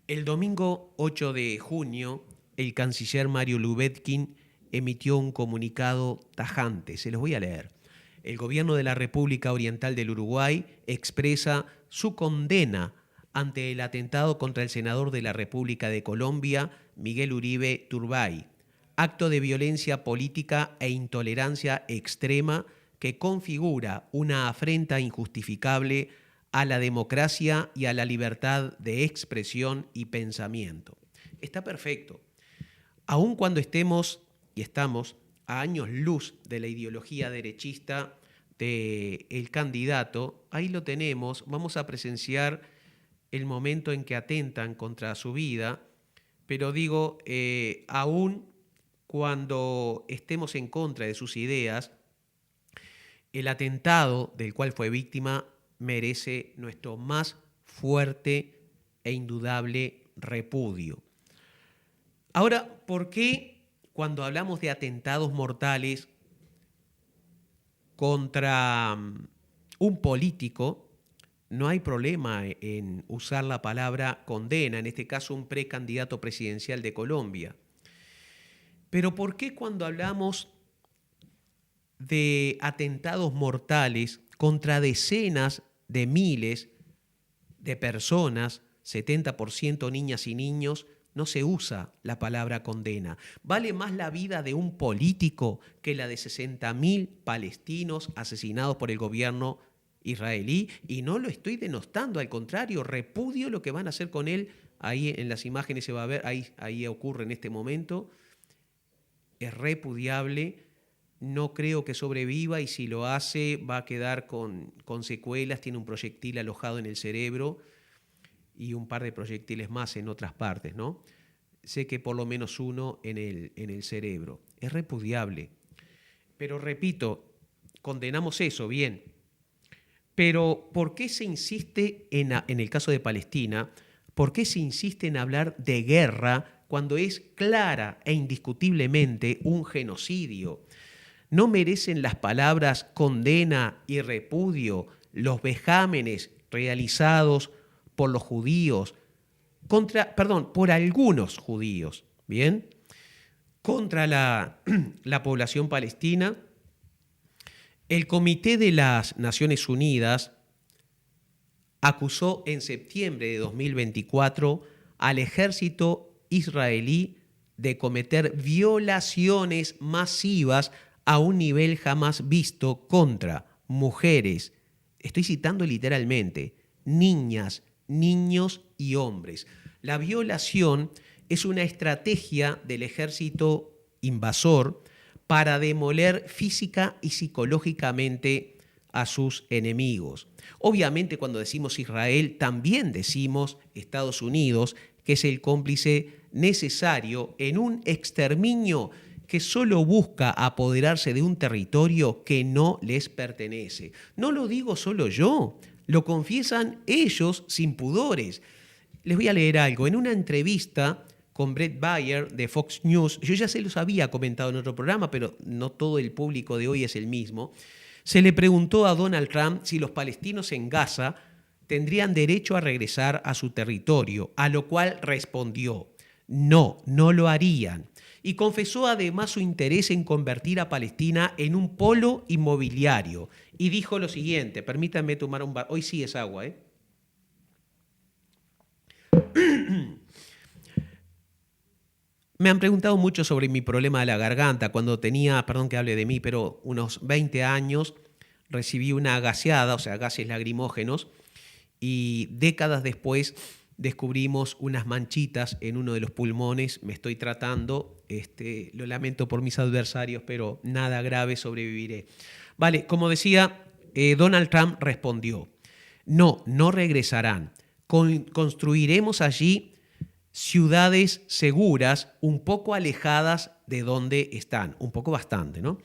El domingo 8 de junio, el canciller Mario Lubetkin emitió un comunicado tajante. Se los voy a leer. El gobierno de la República Oriental del Uruguay expresa su condena ante el atentado contra el senador de la República de Colombia, Miguel Uribe Turbay, acto de violencia política e intolerancia extrema que configura una afrenta injustificable a la democracia y a la libertad de expresión y pensamiento. Está perfecto. Aun cuando estemos y estamos a años luz de la ideología derechista del candidato, ahí lo tenemos, vamos a presenciar el momento en que atentan contra su vida, pero digo, aún cuando estemos en contra de sus ideas, el atentado del cual fue víctima merece nuestro más fuerte e indudable repudio. Ahora, ¿por qué cuando hablamos de atentados mortales contra un político no hay problema en usar la palabra condena, en este caso un precandidato presidencial de Colombia? Pero ¿por qué cuando hablamos de atentados mortales contra decenas de miles de personas, 70% niñas y niños, no se usa la palabra condena? ¿Vale más la vida de un político que la de 60.000 palestinos asesinados por el gobierno israelí? Y no lo estoy denostando, al contrario, repudio lo que van a hacer con él. Ahí en las imágenes se va a ver, ahí ocurre en este momento. Es repudiable. No creo que sobreviva y si lo hace va a quedar con secuelas. Tiene un proyectil alojado en el cerebro y un par de proyectiles más en otras partes, ¿no? Sé que por lo menos uno en el cerebro. Es repudiable. Pero repito, condenamos eso, bien. Pero ¿por qué se insiste en el caso de Palestina? ¿Por qué se insiste en hablar de guerra cuando es clara e indiscutiblemente un genocidio? ¿No merecen las palabras condena y repudio los vejámenes realizados por los judíos, por algunos judíos, ¿bien?, contra la población palestina? El Comité de las Naciones Unidas acusó en septiembre de 2024 al ejército israelí de cometer violaciones masivas a un nivel jamás visto contra mujeres, estoy citando literalmente, niñas, niños y hombres. La violación es una estrategia del ejército invasor para demoler física y psicológicamente a sus enemigos. Obviamente, cuando decimos Israel, también decimos Estados Unidos, que es el cómplice necesario en un exterminio que solo busca apoderarse de un territorio que no les pertenece. No lo digo solo yo, lo confiesan ellos sin pudores. Les voy a leer algo. En una entrevista con Bret Baier de Fox News, yo ya se los había comentado en otro programa, pero no todo el público de hoy es el mismo, se le preguntó a Donald Trump si los palestinos en Gaza tendrían derecho a regresar a su territorio, a lo cual respondió: no, no lo harían. Y confesó además su interés en convertir a Palestina en un polo inmobiliario. Y dijo lo siguiente, permítanme tomar un bar. Hoy sí es agua, ¿eh? Me han preguntado mucho sobre mi problema de la garganta. Cuando tenía, perdón que hable de mí, pero unos 20 años, recibí una gaseada, o sea, gases lagrimógenos, y décadas después descubrimos unas manchitas en uno de los pulmones. Me estoy tratando, lo lamento por mis adversarios, pero nada grave, sobreviviré. Vale, como decía, Donald Trump respondió: no, no regresarán. Construiremos allí ciudades seguras, un poco alejadas de donde están, un poco bastante, ¿no?,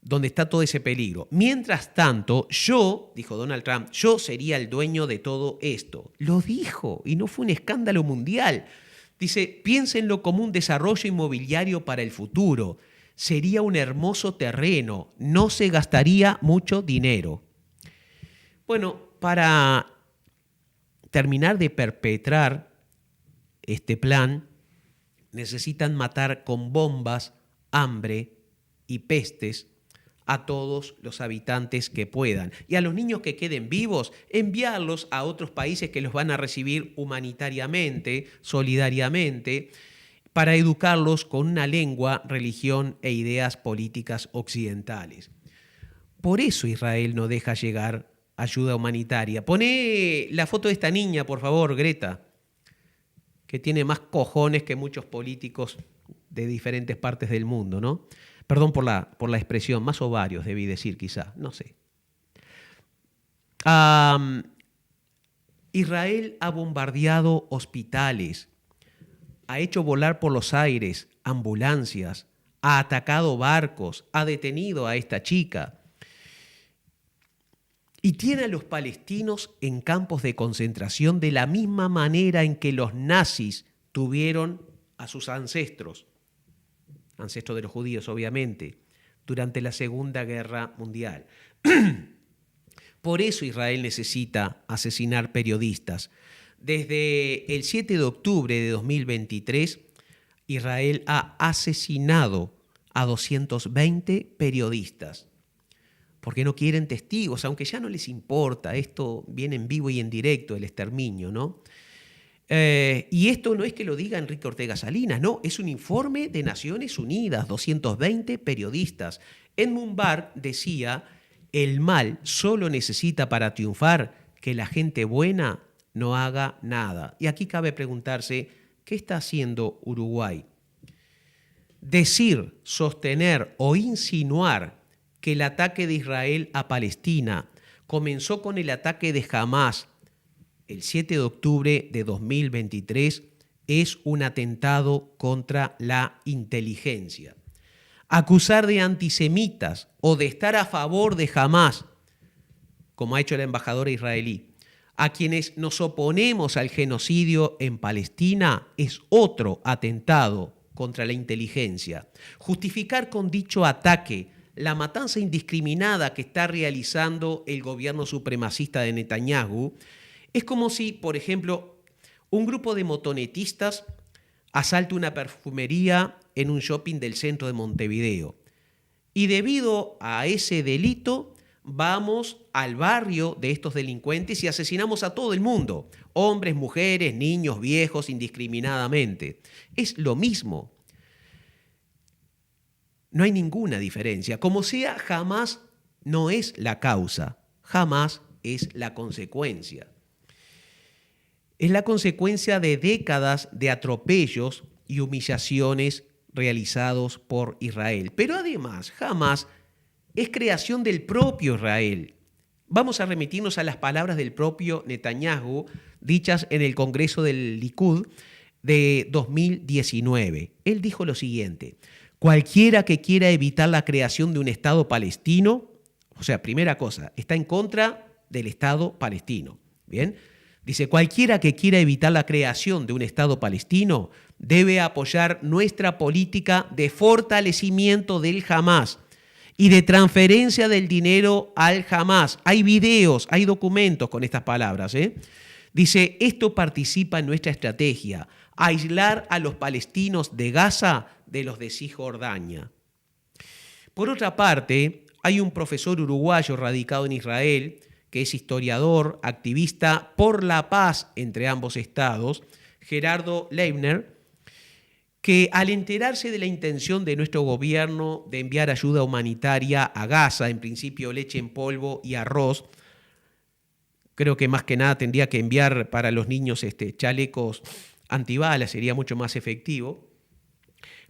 donde está todo ese peligro. Mientras tanto, yo, dijo Donald Trump, yo sería el dueño de todo esto. Lo dijo y no fue un escándalo mundial. Dice, piénsenlo como un desarrollo inmobiliario para el futuro. Sería un hermoso terreno, no se gastaría mucho dinero. Bueno, para terminar de perpetrar este plan, necesitan matar con bombas, hambre y pestes a todos los habitantes que puedan. Y a los niños que queden vivos, enviarlos a otros países que los van a recibir humanitariamente, solidariamente, para educarlos con una lengua, religión e ideas políticas occidentales. Por eso Israel no deja llegar ayuda humanitaria. Poné la foto de esta niña, por favor, Greta, que tiene más cojones que muchos políticos de diferentes partes del mundo, ¿no? Perdón por la expresión, más ovarios debí decir quizá, no sé. Israel ha bombardeado hospitales, ha hecho volar por los aires ambulancias, ha atacado barcos, ha detenido a esta chica y tiene a los palestinos en campos de concentración de la misma manera en que los nazis tuvieron a sus ancestros de los judíos obviamente, durante la Segunda Guerra Mundial. Por eso Israel necesita asesinar periodistas. Desde el 7 de octubre de 2023, Israel ha asesinado a 220 periodistas, porque no quieren testigos, aunque ya no les importa, esto viene en vivo y en directo, el exterminio, ¿no? Y esto no es que lo diga Enrique Ortega Salinas, no, es un informe de Naciones Unidas, 220 periodistas. Edmund Burke decía, el mal solo necesita para triunfar que la gente buena no haga nada. Y aquí cabe preguntarse, ¿qué está haciendo Uruguay? Decir, sostener o insinuar que el ataque de Israel a Palestina comenzó con el ataque de Hamás el 7 de octubre de 2023 es un atentado contra la inteligencia. Acusar de antisemitas o de estar a favor de Hamás, como ha hecho la embajadora israelí, a quienes nos oponemos al genocidio en Palestina es otro atentado contra la inteligencia. Justificar con dicho ataque la matanza indiscriminada que está realizando el gobierno supremacista de Netanyahu es como si, por ejemplo, un grupo de motonetistas asalte una perfumería en un shopping del centro de Montevideo. Y debido a ese delito, vamos al barrio de estos delincuentes y asesinamos a todo el mundo, hombres, mujeres, niños, viejos, indiscriminadamente. Es lo mismo. No hay ninguna diferencia. Como sea, jamás no es la causa, jamás es la consecuencia. Es la consecuencia de décadas de atropellos y humillaciones realizados por Israel. Pero además, jamás es creación del propio Israel. Vamos a remitirnos a las palabras del propio Netanyahu, dichas en el Congreso del Likud de 2019. Él dijo lo siguiente: cualquiera que quiera evitar la creación de un Estado palestino, o sea, primera cosa, está en contra del Estado palestino. Bien. Dice, cualquiera que quiera evitar la creación de un Estado palestino debe apoyar nuestra política de fortalecimiento del Hamás y de transferencia del dinero al Hamás. Hay videos, hay documentos con estas palabras. Dice, esto participa en nuestra estrategia, aislar a los palestinos de Gaza de los de Cisjordania. Por otra parte, hay un profesor uruguayo radicado en Israel, que es historiador, activista por la paz entre ambos estados, Gerardo Leibner, que al enterarse de la intención de nuestro gobierno de enviar ayuda humanitaria a Gaza, en principio leche en polvo y arroz, creo que más que nada tendría que enviar para los niños chalecos antibalas, sería mucho más efectivo.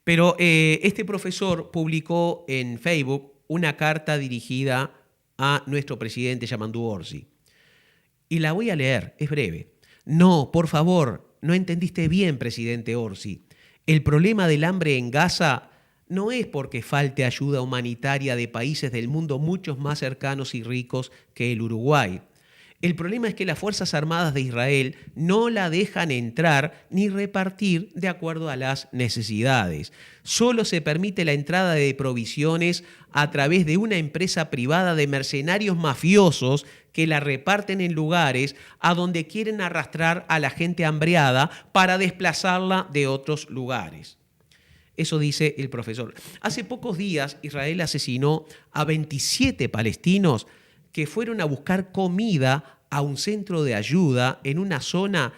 Pero este profesor publicó en Facebook una carta dirigida a nuestro presidente Yamandu Orsi. Y la voy a leer, es breve. No, por favor, no entendiste bien, presidente Orsi. El problema del hambre en Gaza no es porque falte ayuda humanitaria de países del mundo muchos más cercanos y ricos que el Uruguay. El problema es que las Fuerzas Armadas de Israel no la dejan entrar ni repartir de acuerdo a las necesidades. Solo se permite la entrada de provisiones a través de una empresa privada de mercenarios mafiosos que la reparten en lugares a donde quieren arrastrar a la gente hambreada para desplazarla de otros lugares. Eso dice el profesor. Hace pocos días Israel asesinó a 27 palestinos que fueron a buscar comida a un centro de ayuda en una zona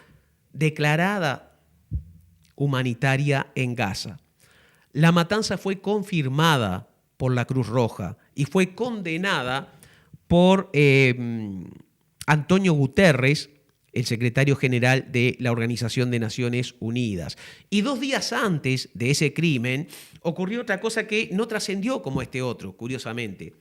declarada humanitaria en Gaza. La matanza fue confirmada por la Cruz Roja y fue condenada por Antonio Guterres, el secretario general de la Organización de Naciones Unidas. Y 2 días antes de ese crimen ocurrió otra cosa que no trascendió como este otro, curiosamente.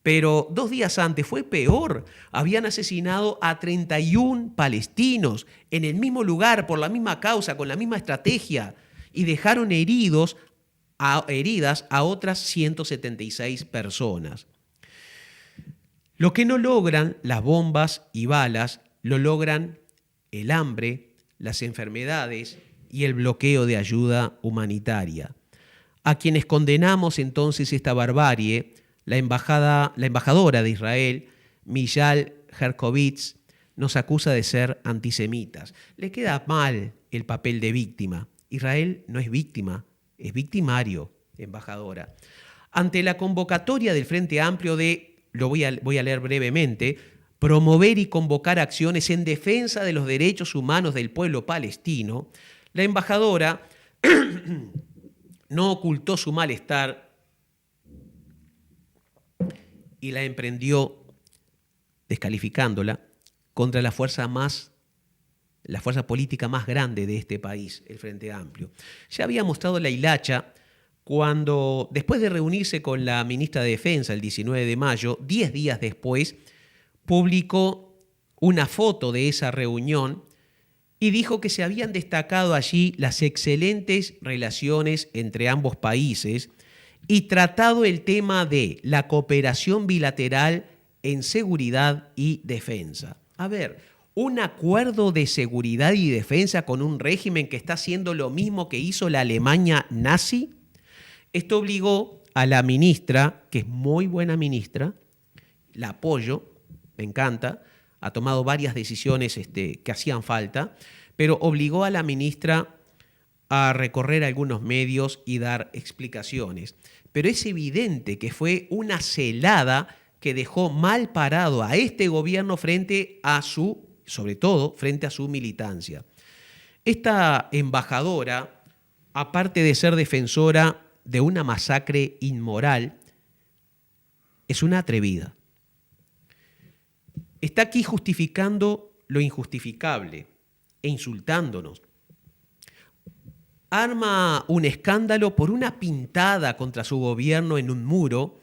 Pero 2 días antes fue peor. Habían asesinado a 31 palestinos en el mismo lugar, por la misma causa, con la misma estrategia, y dejaron heridas a otras 176 personas. Lo que no logran las bombas y balas, lo logran el hambre, las enfermedades y el bloqueo de ayuda humanitaria. A quienes condenamos entonces esta barbarie, la embajadora de Israel, Miyal Herkovitz, nos acusa de ser antisemitas. Le queda mal el papel de víctima. Israel no es víctima, es victimario, embajadora. Ante la convocatoria del Frente Amplio lo voy a leer brevemente, promover y convocar acciones en defensa de los derechos humanos del pueblo palestino, la embajadora no ocultó su malestar y la emprendió descalificándola contra la fuerza política más grande de este país, el Frente Amplio. Ya había mostrado la hilacha cuando, después de reunirse con la ministra de Defensa el 19 de mayo, 10 días después, publicó una foto de esa reunión y dijo que se habían destacado allí las excelentes relaciones entre ambos países y tratado el tema de la cooperación bilateral en seguridad y defensa. A ver, un acuerdo de seguridad y defensa con un régimen que está haciendo lo mismo que hizo la Alemania nazi. Esto obligó a la ministra, que es muy buena ministra, la apoyo, me encanta, ha tomado varias decisiones que hacían falta, pero obligó a la ministra a recorrer algunos medios y dar explicaciones. Pero es evidente que fue una celada que dejó mal parado a este gobierno sobre todo frente a su militancia. Esta embajadora, aparte de ser defensora de una masacre inmoral, es una atrevida. Está aquí justificando lo injustificable e insultándonos. Arma un escándalo por una pintada contra su gobierno en un muro,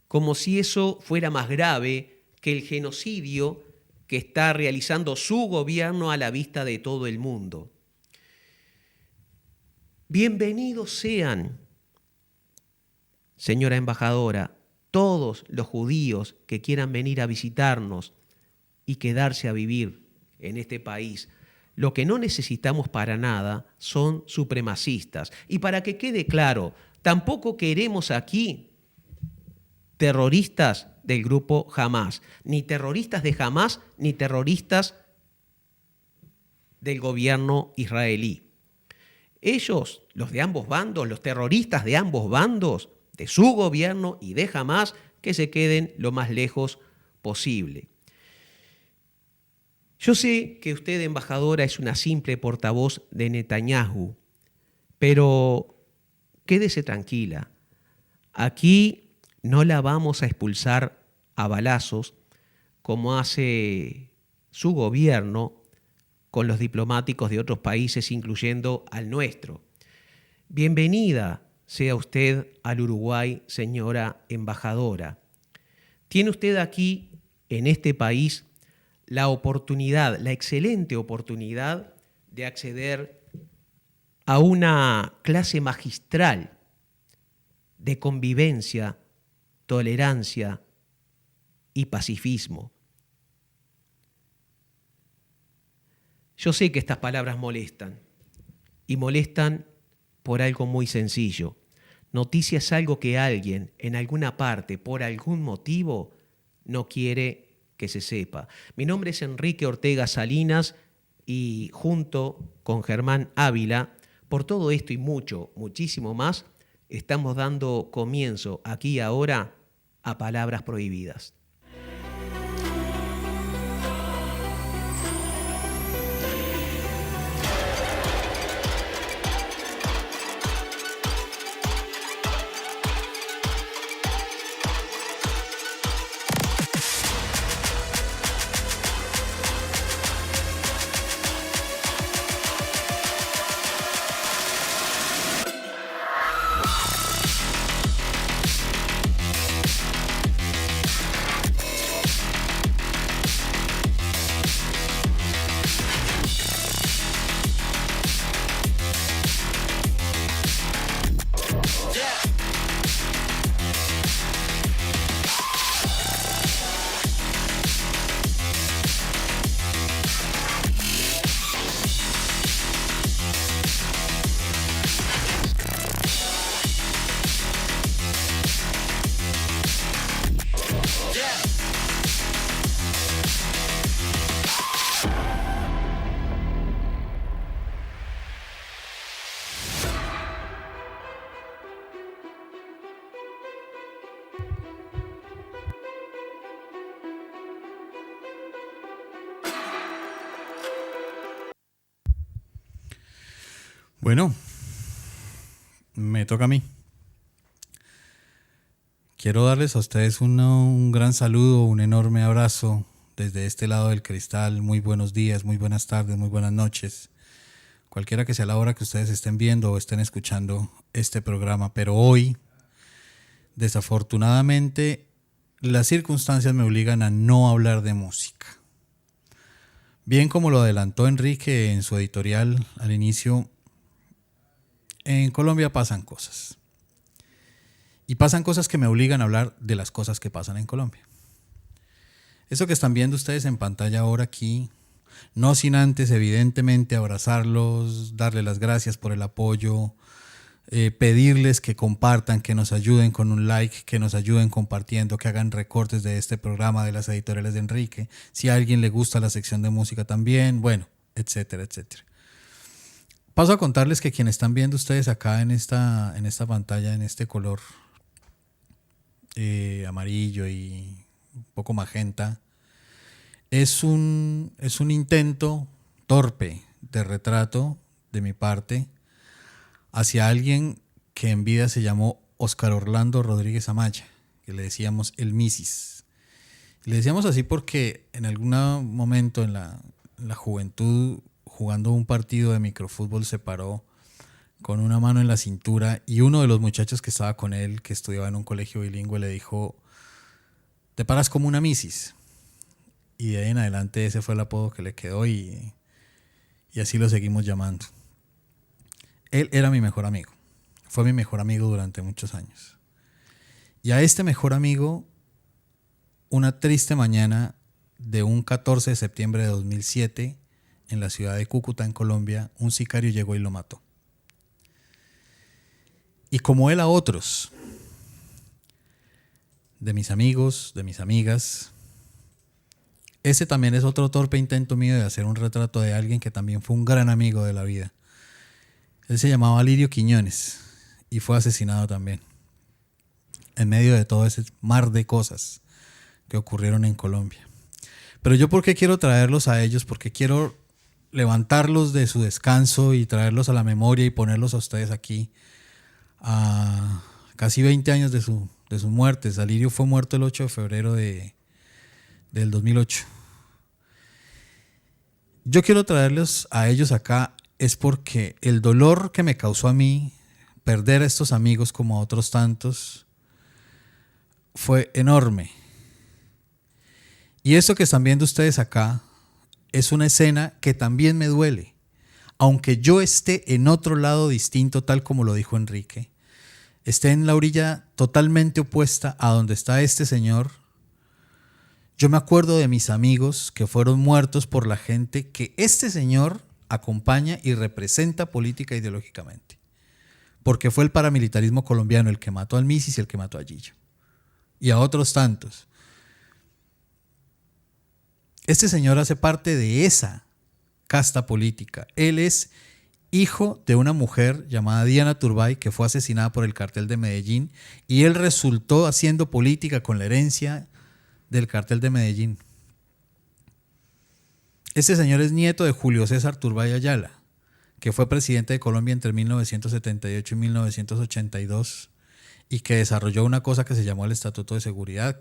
como si eso fuera más grave que el genocidio que está realizando su gobierno a la vista de todo el mundo. Bienvenidos sean, señora embajadora, todos los judíos que quieran venir a visitarnos y quedarse a vivir en este país. Lo que no necesitamos para nada son supremacistas. Y para que quede claro, tampoco queremos aquí terroristas del grupo Hamás, ni terroristas de Hamás, ni terroristas del gobierno israelí. Ellos, los de ambos bandos, los terroristas de ambos bandos, de su gobierno y de Hamás, que se queden lo más lejos posible. Yo sé que usted, embajadora, es una simple portavoz de Netanyahu, pero quédese tranquila. Aquí no la vamos a expulsar a balazos como hace su gobierno con los diplomáticos de otros países, incluyendo al nuestro. Bienvenida sea usted al Uruguay, señora embajadora. Tiene usted aquí, en este país, la oportunidad, la excelente oportunidad de acceder a una clase magistral de convivencia, tolerancia y pacifismo. Yo sé que estas palabras molestan, y molestan por algo muy sencillo. Noticia es algo que alguien en alguna parte, por algún motivo, no quiere que se sepa. Mi nombre es Enrique Ortega Salinas y junto con Germán Ávila, por todo esto y muchísimo más, estamos dando comienzo aquí y ahora a Palabras Prohibidas. Bueno, me toca a mí. Quiero darles a ustedes un gran saludo, un enorme abrazo desde este lado del cristal. Muy buenos días, muy buenas tardes, muy buenas noches. Cualquiera que sea la hora que ustedes estén viendo o estén escuchando este programa. Pero hoy, desafortunadamente, las circunstancias me obligan a no hablar de música. Bien como lo adelantó Enrique en su editorial al inicio, en Colombia pasan cosas. Y pasan cosas que me obligan a hablar de las cosas que pasan en Colombia. Eso que están viendo ustedes en pantalla ahora aquí, no sin antes evidentemente abrazarlos, darles las gracias por el apoyo, pedirles que compartan, que nos ayuden con un like, que nos ayuden compartiendo, que hagan recortes de este programa de las editoriales de Enrique. Si a alguien le gusta la sección de música también, bueno, etcétera, etcétera. Paso a contarles que quienes están viendo ustedes acá en esta pantalla, en este color amarillo y un poco magenta, es un intento torpe de retrato de mi parte hacia alguien que en vida se llamó Óscar Orlando Rodríguez Amaya, que le decíamos el Misis. Le decíamos así porque en algún momento en la juventud, jugando un partido de microfútbol, se paró con una mano en la cintura y uno de los muchachos que estaba con él, que estudiaba en un colegio bilingüe, le dijo: "Te paras como una misis". Y de ahí en adelante ese fue el apodo que le quedó y así lo seguimos llamando. Él era mi mejor amigo, fue mi mejor amigo durante muchos años. Y a este mejor amigo, una triste mañana de un 14 de septiembre de 2007, en la ciudad de Cúcuta, en Colombia, un sicario llegó y lo mató. Y como él a otros, de mis amigos, de mis amigas, ese también es otro torpe intento mío de hacer un retrato de alguien que también fue un gran amigo de la vida. Él se llamaba Lirio Quiñones y fue asesinado también, en medio de todo ese mar de cosas que ocurrieron en Colombia. Pero yo, ¿por qué quiero traerlos a ellos? Porque quiero levantarlos de su descanso y traerlos a la memoria y ponerlos a ustedes aquí a casi 20 años de su muerte. Lirio fue muerto el 8 de febrero del 2008. Yo quiero traerlos a ellos acá es porque el dolor que me causó a mí perder a estos amigos como a otros tantos fue enorme. Y esto que están viendo ustedes acá es una escena que también me duele. Aunque yo esté en otro lado distinto, tal como lo dijo Enrique, esté en la orilla totalmente opuesta a donde está este señor, Yo me acuerdo de mis amigos que fueron muertos por la gente que este señor acompaña y representa política e ideológicamente. Porque fue el paramilitarismo colombiano el que mató al Misis y el que mató a Gillo. Y a otros tantos. Este señor hace parte de esa casta política. Él es hijo de una mujer llamada Diana Turbay que fue asesinada por el cartel de Medellín y él resultó haciendo política con la herencia del cartel de Medellín. Este señor es nieto de Julio César Turbay Ayala, que fue presidente de Colombia entre 1978 y 1982 y que desarrolló una cosa que se llamó el Estatuto de Seguridad,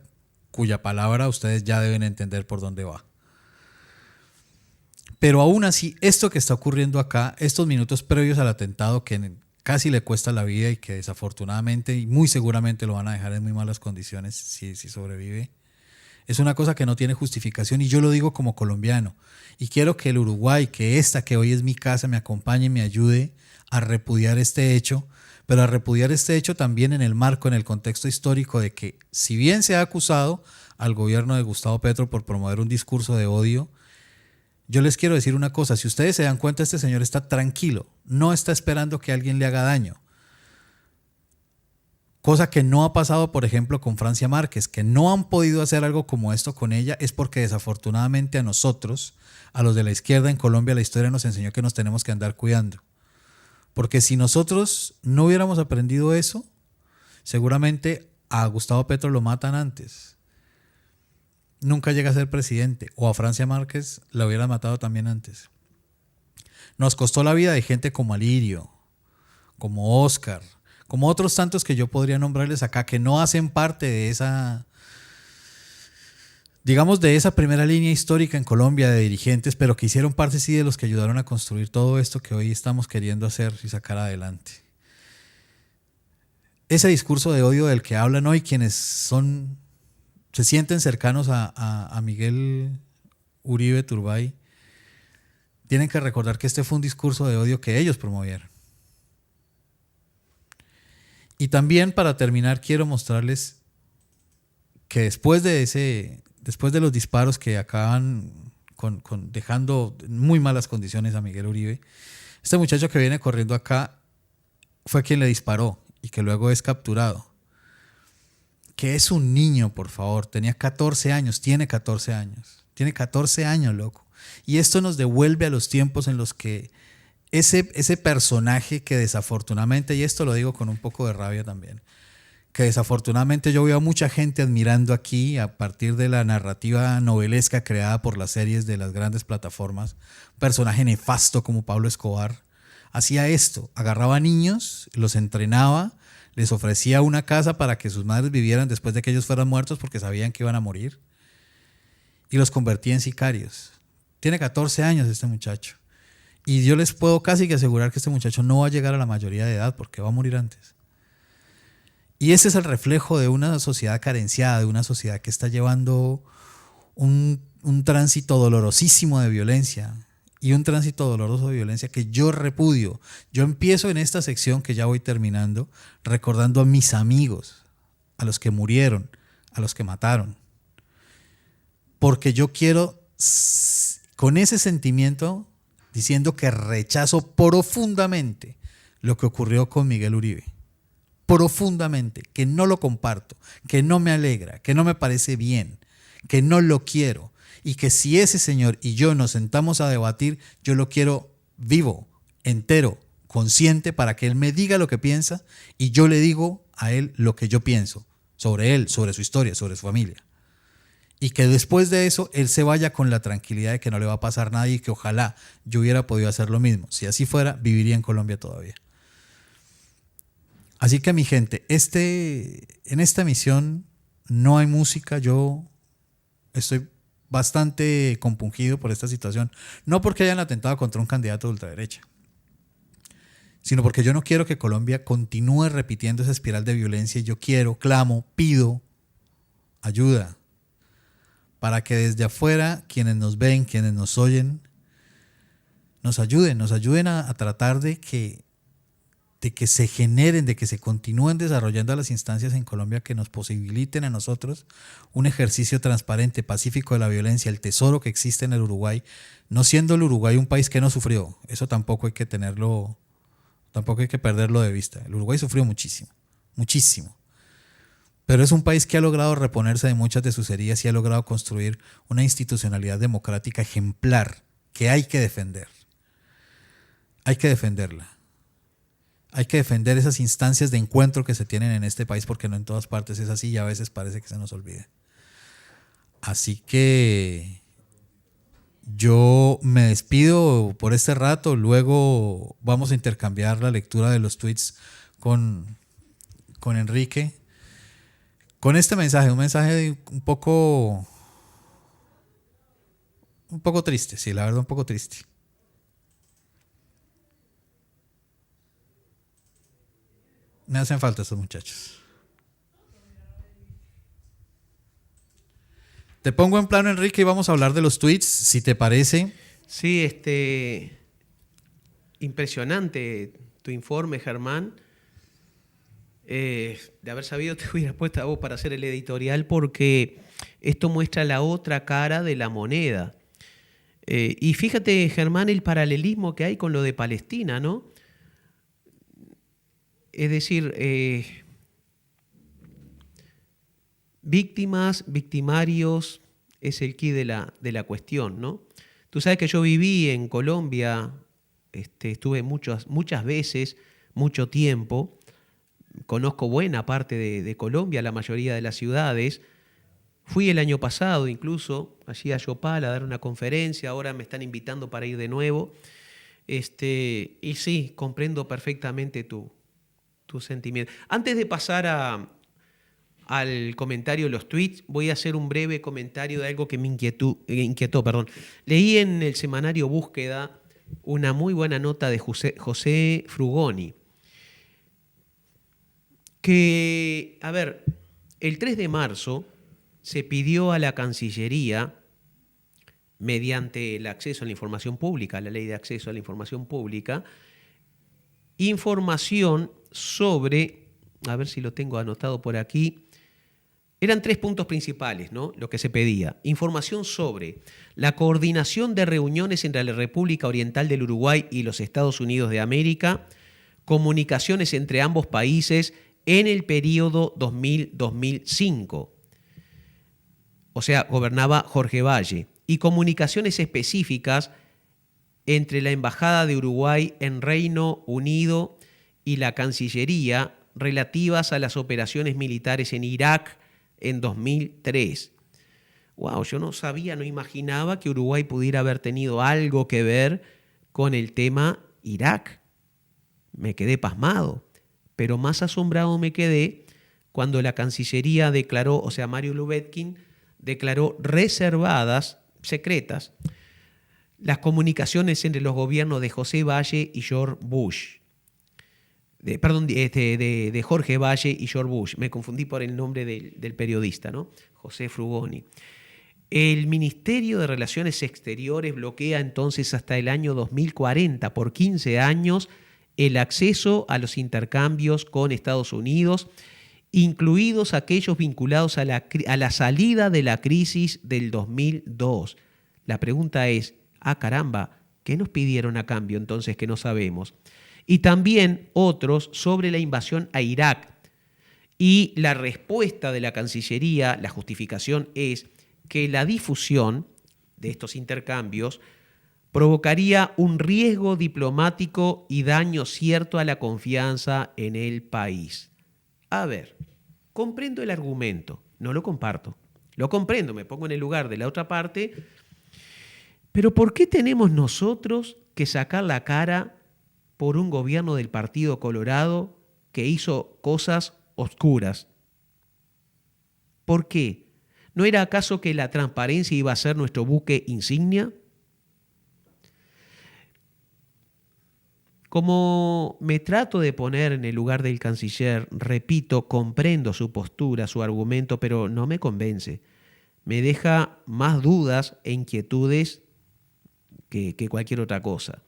cuya palabra ustedes ya deben entender por dónde va. Pero aún así, esto que está ocurriendo acá, estos minutos previos al atentado que casi le cuesta la vida y que desafortunadamente y muy seguramente lo van a dejar en muy malas condiciones si sobrevive, es una cosa que no tiene justificación y yo lo digo como colombiano. Y quiero que el Uruguay, que hoy es mi casa, me acompañe y me ayude a repudiar este hecho, pero a repudiar este hecho también en el marco, en el contexto histórico de que si bien se ha acusado al gobierno de Gustavo Petro por promover un discurso de odio, yo les quiero decir una cosa, si ustedes se dan cuenta, este señor está tranquilo, no está esperando que alguien le haga daño. Cosa que no ha pasado, por ejemplo, con Francia Márquez, que no han podido hacer algo como esto con ella, es porque desafortunadamente a nosotros, a los de la izquierda en Colombia, la historia nos enseñó que nos tenemos que andar cuidando. Porque si nosotros no hubiéramos aprendido eso, seguramente a Gustavo Petro lo matan antes. Nunca llega a ser presidente. O a Francia Márquez la hubieran matado también antes. Nos costó la vida de gente como Alirio, como Oscar, como otros tantos que yo podría nombrarles acá, que no hacen parte de esa, digamos, de esa primera línea histórica en Colombia de dirigentes, pero que hicieron parte sí de los que ayudaron a construir todo esto que hoy estamos queriendo hacer y sacar adelante. Ese discurso de odio del que hablan hoy quienes se sienten cercanos a Miguel Uribe Turbay, tienen que recordar que este fue un discurso de odio que ellos promovieron. Y también para terminar quiero mostrarles que después de los disparos que acaban dejando en muy malas condiciones a Miguel Uribe, este muchacho que viene corriendo acá fue quien le disparó y que luego es capturado. Que es un niño, por favor, tenía 14 años, tiene 14 años, loco. Y esto nos devuelve a los tiempos en los que ese personaje que desafortunadamente, y esto lo digo con un poco de rabia también, que desafortunadamente yo veo a mucha gente admirando aquí a partir de la narrativa novelesca creada por las series de las grandes plataformas, un personaje nefasto como Pablo Escobar, hacía esto, agarraba niños, los entrenaba, les ofrecía una casa para que sus madres vivieran después de que ellos fueran muertos porque sabían que iban a morir y los convertía en sicarios. Tiene 14 años este muchacho. Y yo les puedo casi que asegurar que este muchacho no va a llegar a la mayoría de edad porque va a morir antes. Y ese es el reflejo de una sociedad carenciada, de una sociedad que está llevando un tránsito dolorosísimo de violencia y un tránsito doloroso de violencia que yo repudio. Yo empiezo en esta sección que ya voy terminando recordando a mis amigos, a los que murieron, a los que mataron. Porque yo quiero, con ese sentimiento, diciendo que rechazo profundamente lo que ocurrió con Miguel Uribe. Profundamente, que no lo comparto, que no me alegra, que no me parece bien, que no lo quiero. Y que si ese señor y yo nos sentamos a debatir, yo lo quiero vivo, entero, consciente, para que él me diga lo que piensa y yo le digo a él lo que yo pienso sobre él, sobre su historia, sobre su familia. Y que después de eso él se vaya con la tranquilidad de que no le va a pasar nada y que ojalá yo hubiera podido hacer lo mismo. Si así fuera, viviría en Colombia todavía. Así que mi gente, en esta emisión no hay música. Yo estoy bastante compungido por esta situación. No porque hayan atentado contra un candidato de ultraderecha, sino porque yo no quiero que Colombia continúe repitiendo esa espiral de violencia. Y yo clamo, pido ayuda para que desde afuera quienes nos ven, quienes nos oyen, nos ayuden a tratar de que se generen, de que se continúen desarrollando las instancias en Colombia que nos posibiliten a nosotros un ejercicio transparente, pacífico de la violencia, el tesoro que existe en el Uruguay, no siendo el Uruguay un país que no sufrió, eso tampoco hay que tenerlo, tampoco hay que perderlo de vista. El Uruguay sufrió muchísimo, muchísimo. Pero es un país que ha logrado reponerse de muchas de sus heridas y ha logrado construir una institucionalidad democrática ejemplar que hay que defender. Hay que defenderla. Hay que defender esas instancias de encuentro que se tienen en este país porque no en todas partes es así y a veces parece que se nos olvide. Así que yo me despido por este rato, luego vamos a intercambiar la lectura de los tweets con Enrique. Con este mensaje, un mensaje un poco triste, sí, la verdad un poco triste. Me hacen falta estos muchachos. Te pongo en plano, Enrique, y vamos a hablar de los tweets, si te parece. Sí, impresionante tu informe, Germán. De haber sabido te hubiera puesto a vos para hacer el editorial porque esto muestra la otra cara de la moneda. Y fíjate, Germán, el paralelismo que hay con lo de Palestina, ¿no? Es decir, víctimas, victimarios, es el quid de la cuestión, ¿no? Tú sabes que yo viví en Colombia, estuve muchas veces, mucho tiempo, conozco buena parte de Colombia, la mayoría de las ciudades. Fui el año pasado incluso allí a Yopal a dar una conferencia, ahora me están invitando para ir de nuevo. Y sí, comprendo perfectamente tu sentimiento. Antes de pasar al comentario de los tweets, voy a hacer un breve comentario de algo que me inquietó. Leí en el semanario Búsqueda una muy buena nota de José Frugoni, que, a ver, el 3 de marzo se pidió a la Cancillería, mediante el acceso a la información pública, la ley de acceso a la información pública, información sobre, a ver si lo tengo anotado por aquí, eran 3 puntos principales, ¿no? Lo que se pedía. Información sobre la coordinación de reuniones entre la República Oriental del Uruguay y los Estados Unidos de América, comunicaciones entre ambos países en el periodo 2000-2005. O sea, gobernaba Jorge Valle. Y comunicaciones específicas entre la Embajada de Uruguay en Reino Unido y la Cancillería relativas a las operaciones militares en Irak en 2003. Wow, yo no sabía, no imaginaba que Uruguay pudiera haber tenido algo que ver con el tema Irak. Me quedé pasmado, pero más asombrado me quedé cuando la Cancillería declaró, o sea, Mario Lubetkin declaró reservadas, secretas, las comunicaciones entre los gobiernos de José Valle y George Bush. De Jorge Valle y George Bush. Me confundí por el nombre del periodista, ¿no? José Frugoni. El Ministerio de Relaciones Exteriores bloquea entonces hasta el año 2040, por 15 años, el acceso a los intercambios con Estados Unidos, incluidos aquellos vinculados a la salida de la crisis del 2002. La pregunta es, caramba, ¿qué nos pidieron a cambio entonces que no sabemos? Y también otros sobre la invasión a Irak. Y la respuesta de la Cancillería, la justificación es que la difusión de estos intercambios provocaría un riesgo diplomático y daño cierto a la confianza en el país. A ver, comprendo el argumento, no lo comparto. Lo comprendo, me pongo en el lugar de la otra parte, pero ¿por qué tenemos nosotros que sacar la cara por un gobierno del Partido Colorado que hizo cosas oscuras? ¿Por qué? ¿No era acaso que la transparencia iba a ser nuestro buque insignia? Como me trato de poner en el lugar del canciller, repito, comprendo su postura, su argumento, pero no me convence. Me deja más dudas e inquietudes que cualquier otra cosa.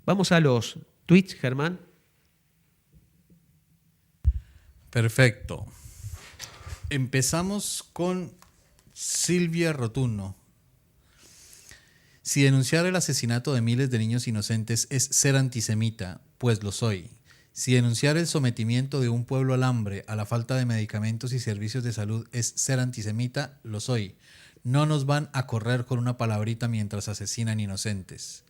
Vamos a los tweets, Germán. Perfecto. Empezamos con Silvia Rotuno. Si denunciar el asesinato de miles de niños inocentes es ser antisemita, pues lo soy. Si denunciar el sometimiento de un pueblo al hambre, a la falta de medicamentos y servicios de salud es ser antisemita, lo soy. No nos van a correr con una palabrita mientras asesinan inocentes.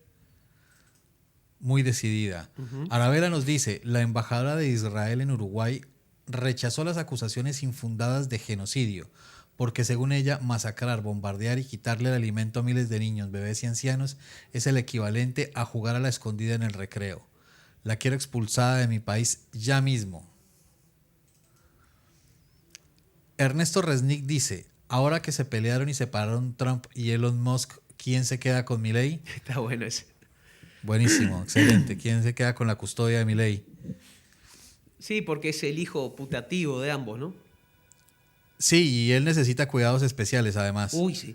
Muy decidida. Arabella nos dice, la embajadora de Israel en Uruguay rechazó las acusaciones infundadas de genocidio, porque según ella, masacrar, bombardear y quitarle el alimento a miles de niños, bebés y ancianos es el equivalente a jugar a la escondida en el recreo. La quiero expulsada de mi país ya mismo. Ernesto Resnick dice, ahora que se pelearon y separaron Trump y Elon Musk, ¿quién se queda con Milei? Está bueno ese. Buenísimo, excelente. ¿Quién se queda con la custodia de Milei? Sí, porque es el hijo putativo de ambos, ¿no? Sí, y él necesita cuidados especiales además. Uy, sí.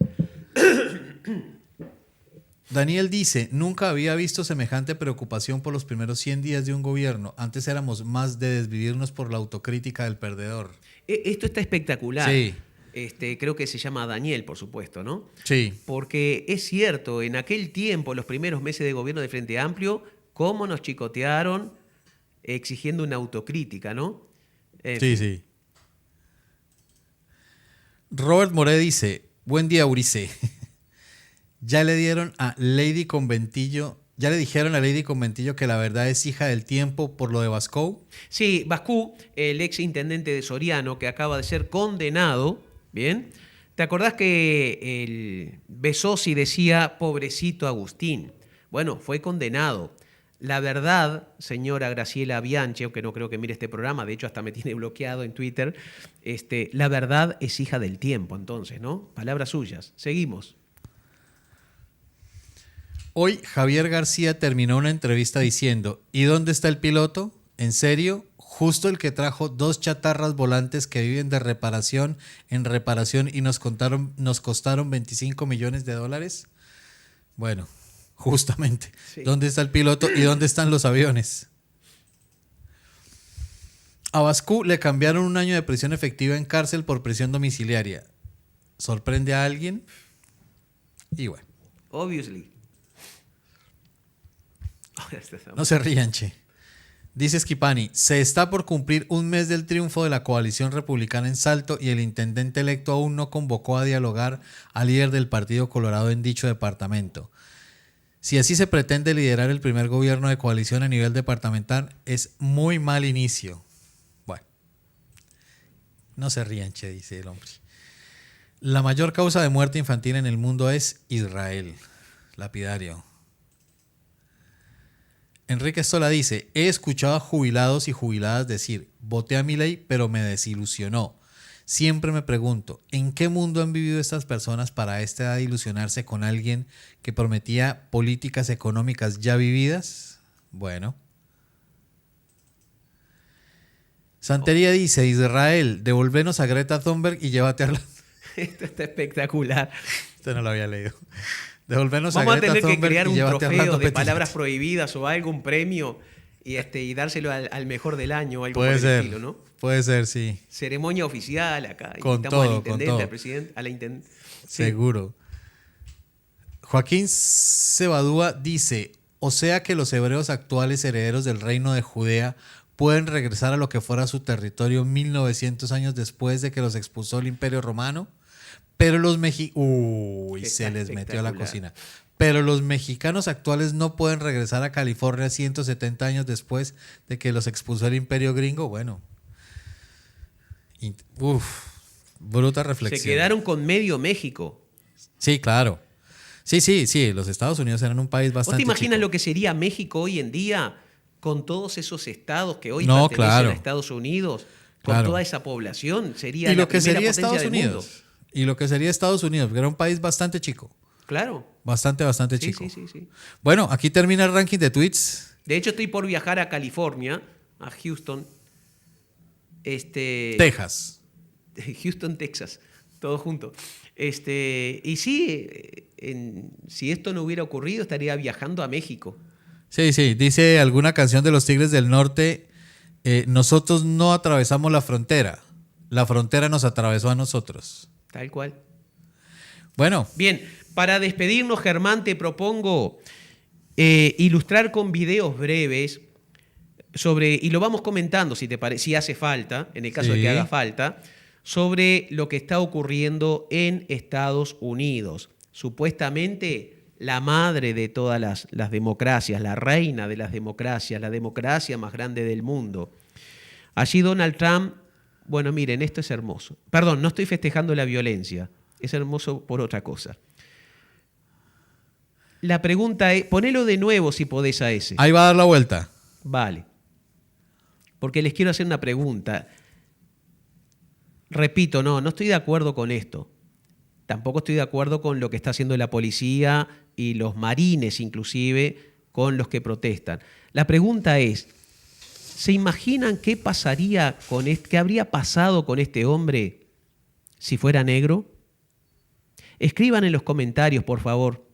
Daniel dice, nunca había visto semejante preocupación por los primeros 100 días de un gobierno. Antes éramos más de desvivirnos por la autocrítica del perdedor. Esto está espectacular. Sí. Creo que se llama Daniel, por supuesto, ¿no? Sí. Porque es cierto, en aquel tiempo, los primeros meses de gobierno de Frente Amplio, cómo nos chicotearon exigiendo una autocrítica, ¿no? Sí, sí. Robert Moré dice, buen día, Urice. Ya le dijeron a Lady Conventillo que la verdad es hija del tiempo por lo de Bascou. Sí, Bascú, el ex intendente de Soriano, que acaba de ser condenado, ¿bien? ¿Te acordás que el Besosi decía, pobrecito Agustín? Bueno, fue condenado. La verdad, señora Graciela Bianchi, aunque no creo que mire este programa, de hecho hasta me tiene bloqueado en Twitter, la verdad es hija del tiempo, entonces, ¿no? Palabras suyas. Seguimos. Hoy Javier García terminó una entrevista diciendo, ¿y dónde está el piloto? ¿En serio? ¿Justo el que trajo 2 chatarras volantes que viven de reparación en reparación y nos costaron 25 millones de dólares? Bueno, justamente. Sí. ¿Dónde está el piloto y dónde están los aviones? A Bascú le cambiaron 1 año de prisión efectiva en cárcel por prisión domiciliaria. ¿Sorprende a alguien? Y bueno. Obviously. No se rían, che. Dice Schipani, se está por cumplir 1 mes del triunfo de la coalición republicana en Salto y el intendente electo aún no convocó a dialogar al líder del Partido Colorado en dicho departamento. Si así se pretende liderar el primer gobierno de coalición a nivel departamental, es muy mal inicio. Bueno, no se rían, che, dice el hombre. La mayor causa de muerte infantil en el mundo es Israel. Lapidario. Enrique Stola dice, he escuchado a jubilados y jubiladas decir, voté a Milei pero me desilusionó. Siempre me pregunto, ¿en qué mundo han vivido estas personas para a esta edad ilusionarse con alguien que prometía políticas económicas ya vividas? Bueno. Santería dice, Israel, devolvenos a Greta Thunberg y llévate a Orlando. Esto está espectacular. Esto no lo había leído. Devolvernos Vamos a Greta tener que crear un trofeo de Petit. palabras prohibidas o algo, un premio, y dárselo al mejor del año, algo puede por ser, el estilo, ¿no? Puede ser, sí. Ceremonia oficial acá. Con Invitamos todo, al intendente, con todo. al presidente, a la intendente. Seguro. Joaquín Cebadúa dice, o sea que los hebreos actuales herederos del reino de Judea pueden regresar a lo que fuera su territorio 1900 años después de que los expulsó el Imperio Romano, pero los se les metió a la cocina. Pero los mexicanos actuales no pueden regresar a California 170 años después de que los expulsó el Imperio gringo. Bueno, bruta reflexión. Se quedaron con medio México. Sí, claro. Sí, los Estados Unidos eran un país bastante ¿Vos te imaginas chico. lo que sería México hoy en día con todos esos estados que hoy pertenecen a Estados Unidos? Con toda esa población, sería y la lo que primera sería potencia Estados del Unidos. mundo. Y lo que sería Estados Unidos, que era un país bastante chico. Claro. Bastante chico. Sí. Bueno, aquí termina el ranking de tweets. De hecho, estoy por viajar a California, a Houston. Texas. Houston, Texas. Todo junto. Y sí, si esto no hubiera ocurrido, estaría viajando a México. Sí. Dice alguna canción de los Tigres del Norte. nosotros no atravesamos la frontera nos atravesó a nosotros. Tal cual. Bueno. Bien, para despedirnos, Germán, te propongo ilustrar con videos breves sobre, y lo vamos comentando si hace falta, en el caso de que haga falta, sobre lo que está ocurriendo en Estados Unidos. Supuestamente la madre de todas las democracias, la reina de las democracias, la democracia más grande del mundo. Allí Donald Trump, bueno, miren, esto es hermoso. Perdón, no estoy festejando la violencia, es hermoso por otra cosa. La pregunta es, ponelo de nuevo si podés a ese. Ahí va a dar la vuelta. Vale. Porque les quiero hacer una pregunta. Repito, no estoy de acuerdo con esto. Tampoco estoy de acuerdo con lo que está haciendo la policía y los marines, inclusive, con los que protestan. La pregunta es, ¿se imaginan qué pasaría qué habría pasado con este hombre si fuera negro? Escriban en los comentarios, por favor,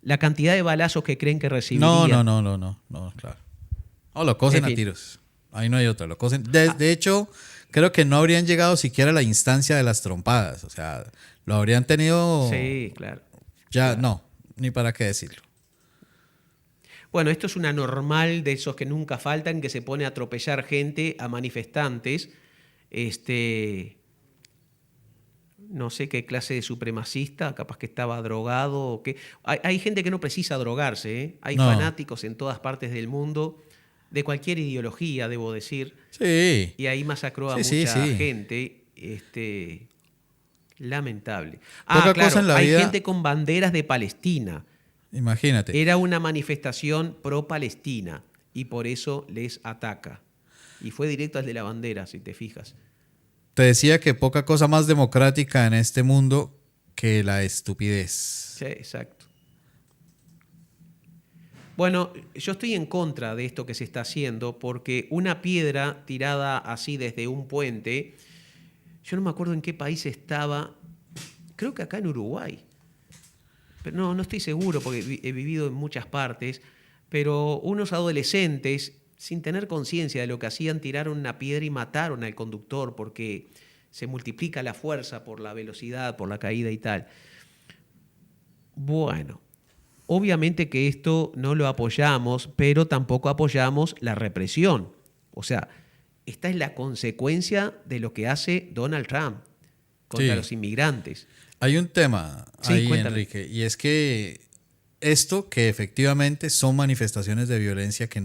la cantidad de balazos que creen que recibiría. No, claro. No, lo cosen a tiros. Ahí no hay otra. Lo cosen. De hecho, creo que no habrían llegado siquiera a la instancia de las trompadas. O sea, lo habrían tenido. Sí, claro. Ya, claro. No, ni para qué decirlo. Bueno, esto es una normal de esos que nunca faltan, que se pone a atropellar gente, a manifestantes. No sé qué clase de supremacista, capaz que estaba drogado. O qué. Hay gente que no precisa drogarse, ¿eh? Hay fanáticos en todas partes del mundo, de cualquier ideología, debo decir. Sí. Y ahí masacró a mucha gente. Lamentable. Poca cosa en la hay vida. gente con banderas de Palestina. Imagínate. Era una manifestación pro-Palestina y por eso les ataca. Y fue directo al de la bandera, si te fijas. Te decía que poca cosa más democrática en este mundo que la estupidez. Sí, exacto. Bueno, yo estoy en contra de esto que se está haciendo porque una piedra tirada así desde un puente, yo no me acuerdo en qué país estaba, creo que acá en Uruguay, pero no estoy seguro porque he vivido en muchas partes, pero unos adolescentes, sin tener conciencia de lo que hacían, tiraron una piedra y mataron al conductor porque se multiplica la fuerza por la velocidad, por la caída y tal. Bueno, obviamente que esto no lo apoyamos, pero tampoco apoyamos la represión. O sea, esta es la consecuencia de lo que hace Donald Trump contra los inmigrantes. Hay un tema ahí, Enrique, y es que esto que efectivamente son manifestaciones de violencia que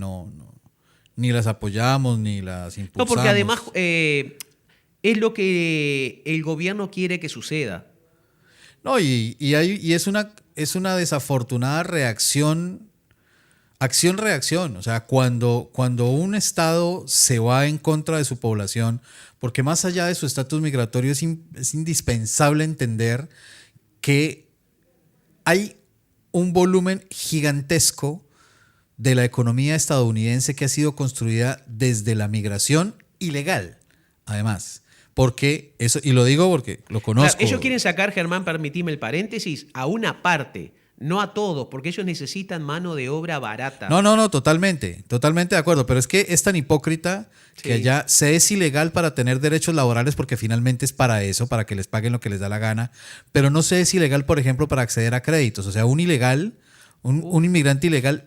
ni las apoyamos ni las impulsamos. No, porque además es lo que el gobierno quiere que suceda. No, y es una desafortunada acción-reacción. O sea, cuando un Estado se va en contra de su población, porque más allá de su estatus migratorio es indispensable entender que hay un volumen gigantesco de la economía estadounidense que ha sido construida desde la migración ilegal, además. Porque eso, y lo digo porque lo conozco. Claro, ellos quieren sacar, Germán, permitime el paréntesis, a una parte, no a todos, porque ellos necesitan mano de obra barata. No, totalmente de acuerdo, pero es que es tan hipócrita que allá se es ilegal para tener derechos laborales porque finalmente es para eso, para que les paguen lo que les da la gana, pero no se es ilegal, por ejemplo, para acceder a créditos. O sea, un inmigrante ilegal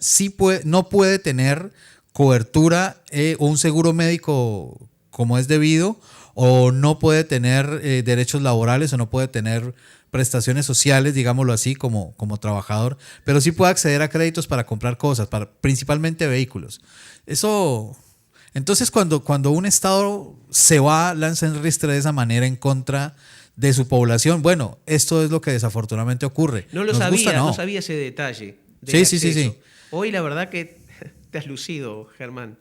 no puede tener cobertura o un seguro médico como es debido, o no puede tener derechos laborales, o no puede tener prestaciones sociales, digámoslo así, como trabajador, pero sí puede acceder a créditos para comprar cosas, principalmente vehículos. Eso. Entonces, cuando un Estado lanza en ristre de esa manera en contra de su población, bueno, esto es lo que desafortunadamente ocurre. No lo sabía, no sabía ese detalle. Sí. Hoy la verdad que te has lucido, Germán.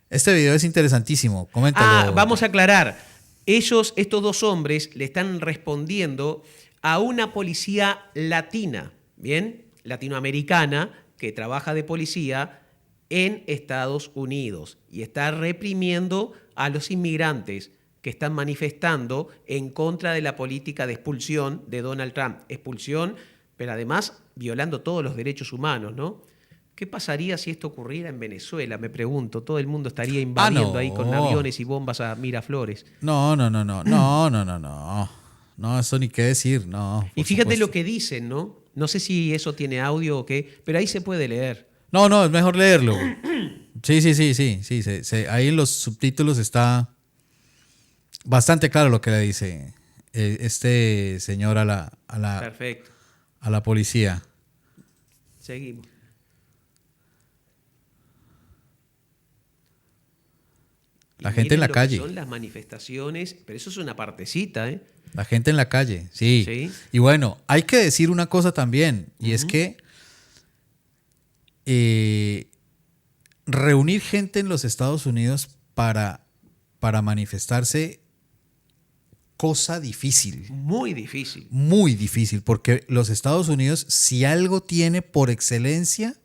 Este video es interesantísimo, coméntalo. Vamos a aclarar. Estos dos hombres le están respondiendo a una policía latina, ¿bien? Latinoamericana, que trabaja de policía en Estados Unidos y está reprimiendo a los inmigrantes que están manifestando en contra de la política de expulsión de Donald Trump. Expulsión, pero además violando todos los derechos humanos, ¿no? ¿Qué pasaría si esto ocurriera en Venezuela? Me pregunto. Todo el mundo estaría invadiendo ahí con aviones y bombas a Miraflores. No, no, no, no, no, no, no, no. No, eso ni qué decir, no, Y por fíjate lo supuesto. que dicen, ¿no? No sé si eso tiene audio o qué, pero ahí se puede leer. No, no, es mejor leerlo. Sí, sí, sí, sí, sí. Ahí en los subtítulos está bastante claro lo que le dice este señor Perfecto. a la policía. Seguimos. Y La gente en miren la lo que calle. son las manifestaciones, pero eso es una partecita, ¿eh? La gente en la calle, sí. Sí. Y bueno, hay que decir una cosa también, y es Ujú. que eh, reunir gente en los Estados Unidos para manifestarse, cosa difícil, Muy difícil. muy difícil, porque los Estados Unidos, si algo tiene por excelencia,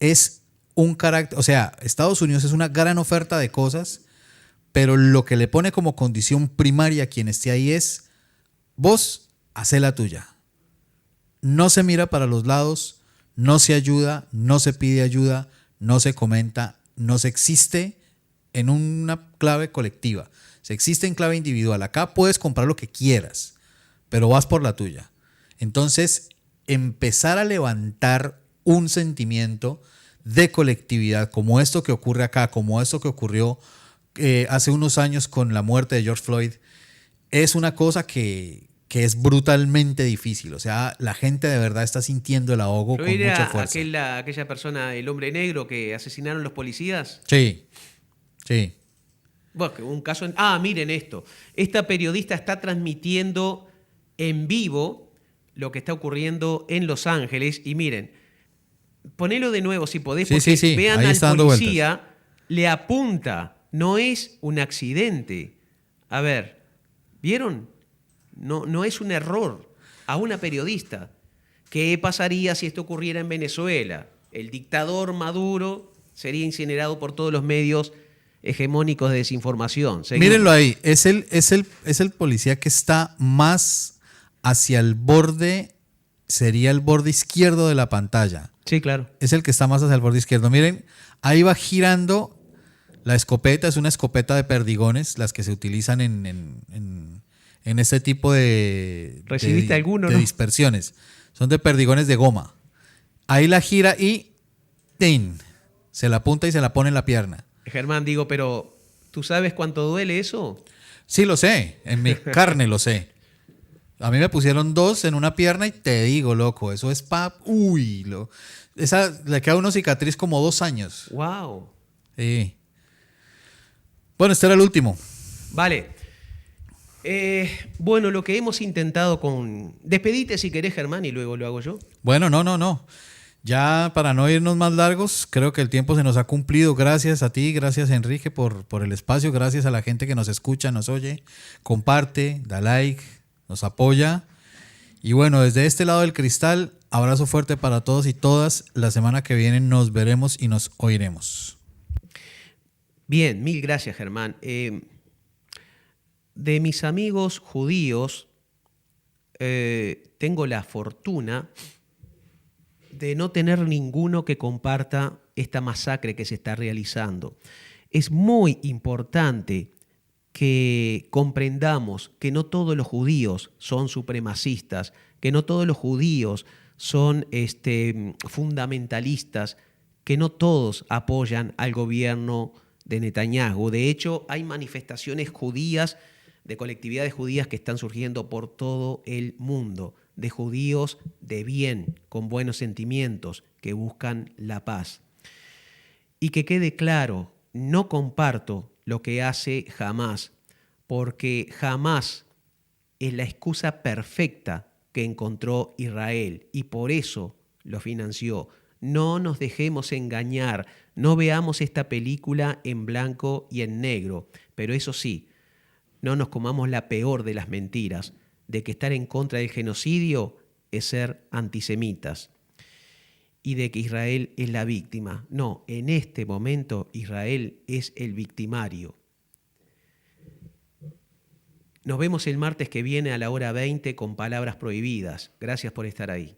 es un carácter, o sea, Estados Unidos es una gran oferta de cosas, pero lo que le pone como condición primaria a quien esté ahí es, vos, hacé la tuya. No se mira para los lados, no se ayuda, no se pide ayuda, no se comenta, no se existe en una clave colectiva. Se existe en clave individual. Acá puedes comprar lo que quieras, pero vas por la tuya. Entonces, empezar a levantar un sentimiento de colectividad, como esto que ocurre acá, como esto que ocurrió hace unos años con la muerte de George Floyd, es una cosa que es brutalmente difícil. O sea, la gente de verdad está sintiendo el ahogo con Floyd mucha era fuerza. aquella persona, el hombre negro que asesinaron los policías. Sí, sí. Bueno, que hubo un caso en... Ah, miren esto. Esta periodista está transmitiendo en vivo lo que está ocurriendo en Los Ángeles. Y miren, ponelo de nuevo si podés, Sí, sí, porque sí. vean Ahí al está dando vueltas. policía, le apunta. No es un accidente. A ver, ¿vieron? No es un error a una periodista. ¿Qué pasaría si esto ocurriera en Venezuela? El dictador Maduro sería incinerado por todos los medios hegemónicos de desinformación. Mírenlo Seguimos. ahí. Es el policía que está más hacia el borde, sería el borde izquierdo de la pantalla. Sí, claro. Es el que está más hacia el borde izquierdo. Miren, ahí va girando la escopeta. Es una escopeta de perdigones, las que se utilizan en este tipo ¿Recibiste alguno, de no? dispersiones. Son de perdigones de goma. Ahí la gira y ¡tin! Se la apunta y se la pone en la pierna. Germán, digo, pero ¿tú sabes cuánto duele eso? Sí, lo sé. En mi carne lo sé. A mí me pusieron 2 en una pierna y te digo, loco, eso es Uy, esa le queda a uno cicatriz como 2 años. ¡Wow! Sí. Bueno, este era el último. Vale. Bueno, lo que hemos intentado con... Despedite si querés, Germán, y luego lo hago yo. Bueno, no. Ya para no irnos más largos, creo que el tiempo se nos ha cumplido. Gracias a ti, gracias Enrique por el espacio, gracias a la gente que nos escucha, nos oye, comparte, da like, nos apoya. Y bueno, desde este lado del cristal, abrazo fuerte para todos y todas. La semana que viene nos veremos y nos oiremos. Bien, mil gracias, Germán. De mis amigos judíos, tengo la fortuna de no tener ninguno que comparta esta masacre que se está realizando. Es muy importante que comprendamos que no todos los judíos son supremacistas, que no todos los judíos son fundamentalistas, que no todos apoyan al gobierno de Netanyahu. De hecho, hay manifestaciones judías, de colectividades judías que están surgiendo por todo el mundo, de judíos de bien, con buenos sentimientos, que buscan la paz. Y que quede claro, no comparto lo que hace Hamás, porque Hamás es la excusa perfecta que encontró Israel y por eso lo financió. No nos dejemos engañar, no veamos esta película en blanco y en negro, pero eso sí, no nos comamos la peor de las mentiras, de que estar en contra del genocidio es ser antisemitas y de que Israel es la víctima. No, en este momento Israel es el victimario. Nos vemos el martes que viene a la hora 20 con Palabras Prohibidas. Gracias por estar ahí.